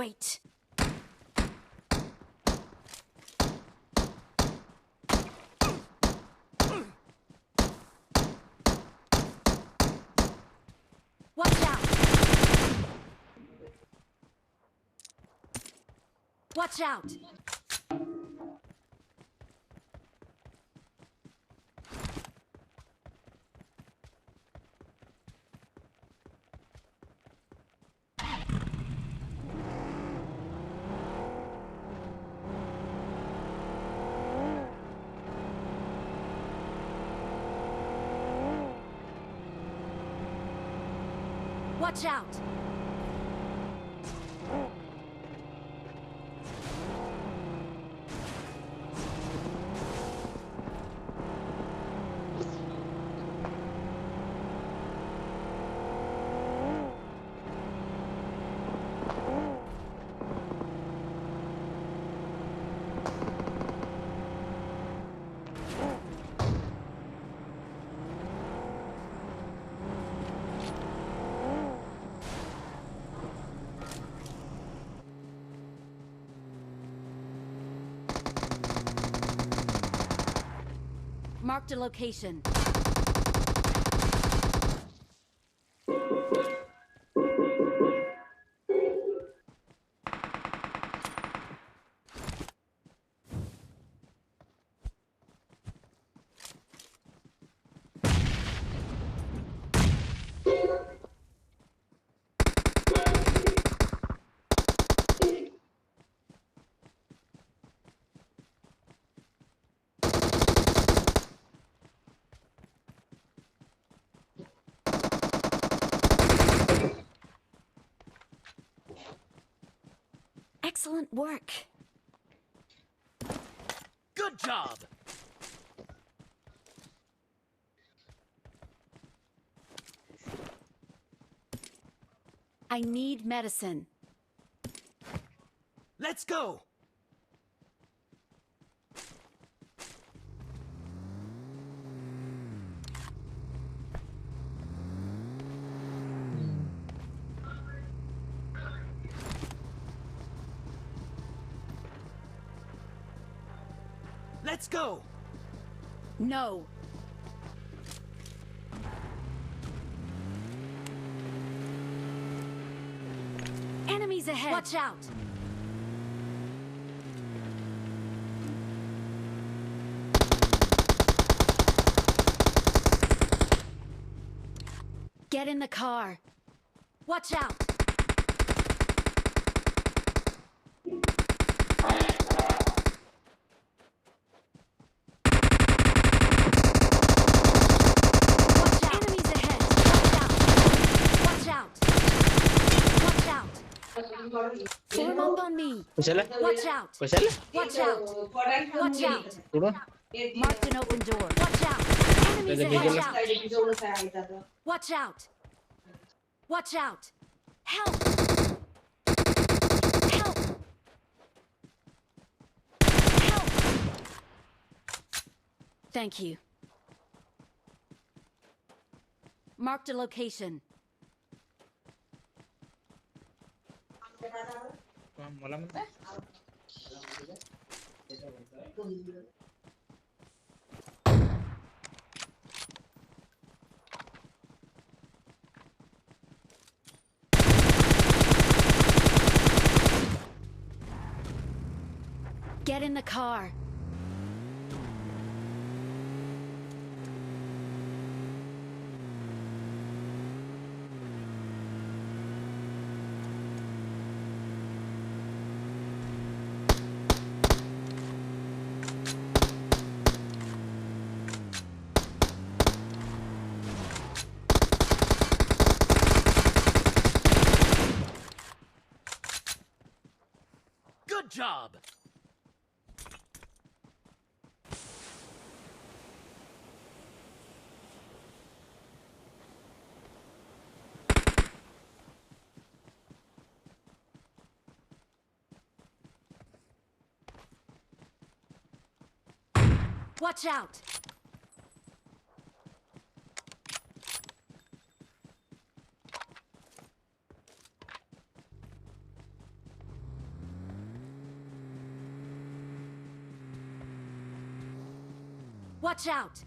Wait. Watch out! Watch out! Watch out! Marked a location. Excellent work. Good job! I need medicine. Let's go! Let's go! No. Enemies ahead. Watch out. Get in the car. Watch out. Form up on me. Watch out. Watch out. Watch out. Marked an open door. Watch out. Enemies ahead. Watch out. Watch out. Help. Help. Help. Thank you. Marked a location. Get in the car. Good job! Watch out! Watch out!